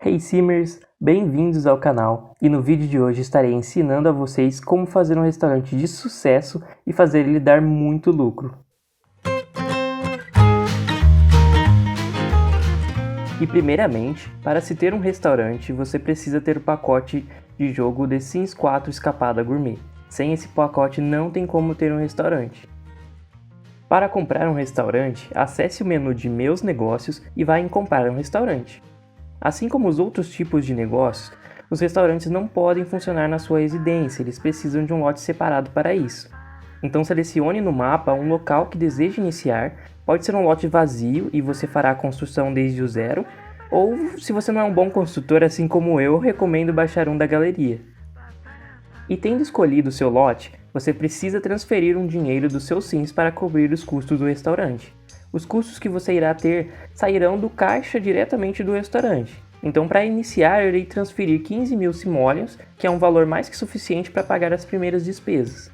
Hey Simmers, bem-vindos ao canal e no vídeo de hoje estarei ensinando a vocês como fazer um restaurante de sucesso e fazer ele dar muito lucro. E primeiramente, para se ter um restaurante, você precisa ter o pacote de jogo The Sims 4 Escapada Gourmet. Sem esse pacote não tem como ter um restaurante. Para comprar um restaurante, acesse o menu de Meus Negócios e vá em Comprar um Restaurante. Assim como os outros tipos de negócios, os restaurantes não podem funcionar na sua residência, eles precisam de um lote separado para isso. Então selecione no mapa um local que deseja iniciar, pode ser um lote vazio e você fará a construção desde o zero, ou se você não é um bom construtor assim como eu, recomendo baixar um da galeria. E tendo escolhido o seu lote, você precisa transferir um dinheiro dos seus Sims para cobrir os custos do restaurante. Os custos que você irá ter sairão do caixa diretamente do restaurante. Então, para iniciar, eu irei transferir 15 mil simoleons, que é um valor mais que suficiente para pagar as primeiras despesas.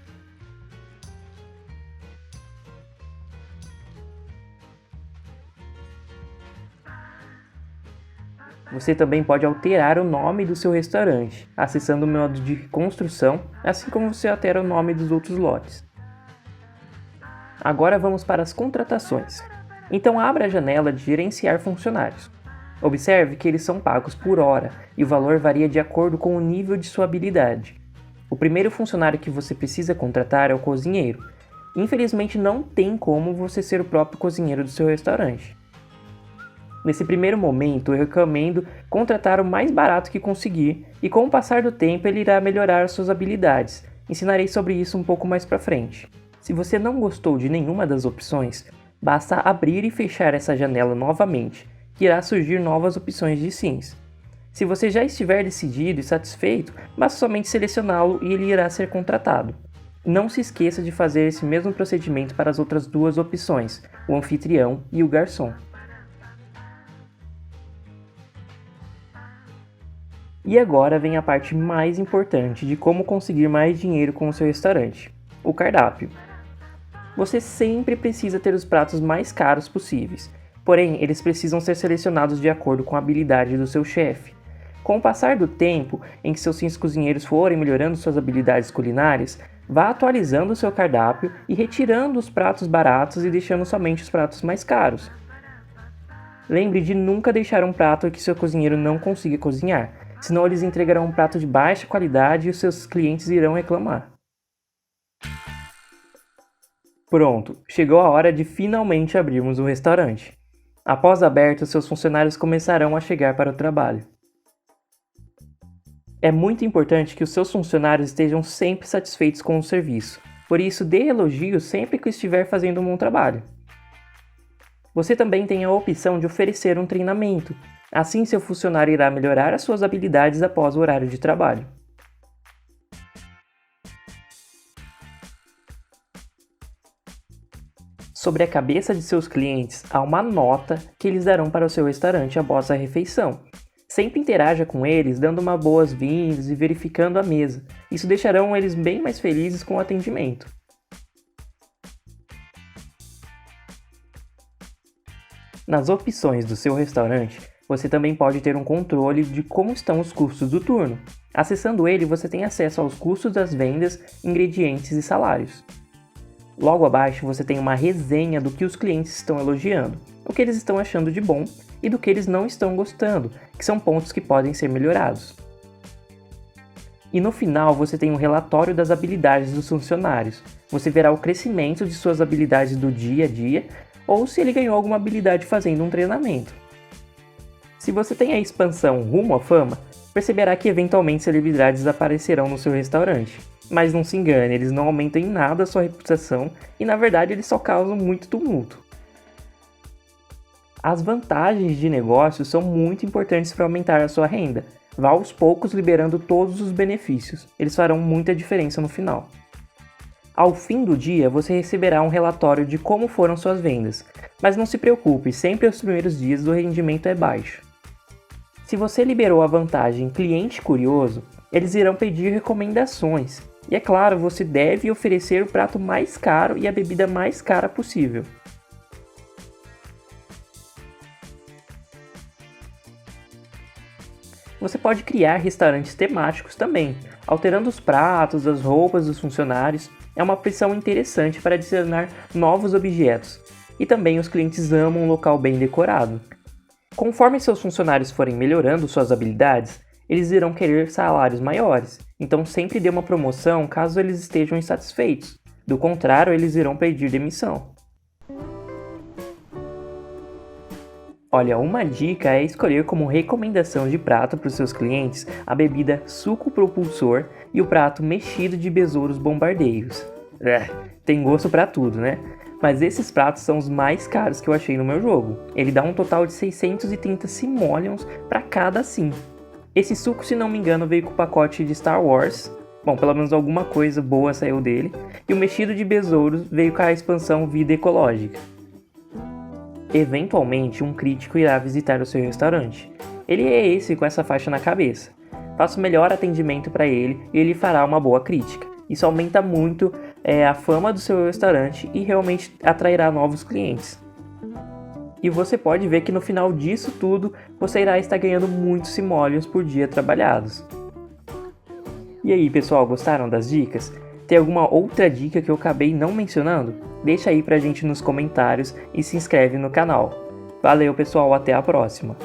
Você também pode alterar o nome do seu restaurante, acessando o modo de construção, assim como você altera o nome dos outros lotes. Agora vamos para as contratações. Então abra a janela de gerenciar funcionários. Observe que eles são pagos por hora e o valor varia de acordo com o nível de sua habilidade. O primeiro funcionário que você precisa contratar é o cozinheiro. Infelizmente não tem como você ser o próprio cozinheiro do seu restaurante. Nesse primeiro momento, eu recomendo contratar o mais barato que conseguir e com o passar do tempo ele irá melhorar suas habilidades. Ensinarei sobre isso um pouco mais para frente. Se você não gostou de nenhuma das opções, basta abrir e fechar essa janela novamente, que irá surgir novas opções de Sims. Se você já estiver decidido e satisfeito, basta somente selecioná-lo e ele irá ser contratado. Não se esqueça de fazer esse mesmo procedimento para as outras duas opções, o anfitrião e o garçom. E agora vem a parte mais importante de como conseguir mais dinheiro com o seu restaurante, o cardápio. Você sempre precisa ter os pratos mais caros possíveis, porém eles precisam ser selecionados de acordo com a habilidade do seu chefe. Com o passar do tempo em que seus Sims cozinheiros forem melhorando suas habilidades culinárias, vá atualizando o seu cardápio e retirando os pratos baratos e deixando somente os pratos mais caros. Lembre de nunca deixar um prato que seu cozinheiro não consiga cozinhar, senão eles entregarão um prato de baixa qualidade e os seus clientes irão reclamar. Pronto, chegou a hora de finalmente abrirmos o restaurante. Após aberto, seus funcionários começarão a chegar para o trabalho. É muito importante que os seus funcionários estejam sempre satisfeitos com o serviço, por isso dê elogios sempre que estiver fazendo um bom trabalho. Você também tem a opção de oferecer um treinamento, assim seu funcionário irá melhorar as suas habilidades após o horário de trabalho. Sobre a cabeça de seus clientes, há uma nota que eles darão para o seu restaurante após a refeição. Sempre interaja com eles, dando uma boas-vindas e verificando a mesa. Isso deixarão eles bem mais felizes com o atendimento. Nas opções do seu restaurante, você também pode ter um controle de como estão os custos do turno. Acessando ele, você tem acesso aos custos das vendas, ingredientes e salários. Logo abaixo você tem uma resenha do que os clientes estão elogiando, o que eles estão achando de bom e do que eles não estão gostando, que são pontos que podem ser melhorados. E no final você tem um relatório das habilidades dos funcionários. Você verá o crescimento de suas habilidades do dia a dia ou se ele ganhou alguma habilidade fazendo um treinamento. Se você tem a expansão rumo à fama, perceberá que eventualmente celebridades aparecerão no seu restaurante. Mas não se engane, eles não aumentam em nada a sua reputação e na verdade eles só causam muito tumulto. As vantagens de negócio são muito importantes para aumentar a sua renda. Vá aos poucos liberando todos os benefícios, eles farão muita diferença no final. Ao fim do dia, você receberá um relatório de como foram suas vendas, mas não se preocupe, sempre os primeiros dias o rendimento é baixo. Se você liberou a vantagem cliente curioso, eles irão pedir recomendações. E é claro, você deve oferecer o prato mais caro e a bebida mais cara possível. Você pode criar restaurantes temáticos também, alterando os pratos, as roupas dos funcionários. É uma opção interessante para adicionar novos objetos. E também os clientes amam um local bem decorado. Conforme seus funcionários forem melhorando suas habilidades, eles irão querer salários maiores. Então sempre dê uma promoção caso eles estejam insatisfeitos. Do contrário, eles irão pedir demissão. Olha, uma dica é escolher como recomendação de prato para os seus clientes a bebida suco propulsor e o prato mexido de besouros bombardeiros. Tem gosto para tudo, né? Mas esses pratos são os mais caros que eu achei no meu jogo. Ele dá um total de 630 simoleons para cada sim. Esse suco, se não me engano, veio com o pacote de Star Wars. Bom, pelo menos alguma coisa boa saiu dele. E o mexido de besouros veio com a expansão Vida Ecológica. Eventualmente, um crítico irá visitar o seu restaurante. Ele é esse com essa faixa na cabeça. Faça o melhor atendimento para ele e ele fará uma boa crítica. Isso aumenta muito a fama do seu restaurante e realmente atrairá novos clientes. E você pode ver que no final disso tudo, você irá estar ganhando muitos simoleons por dia trabalhados. E aí, pessoal, gostaram das dicas? Tem alguma outra dica que eu acabei não mencionando? Deixa aí pra gente nos comentários e se inscreve no canal. Valeu, pessoal, até a próxima!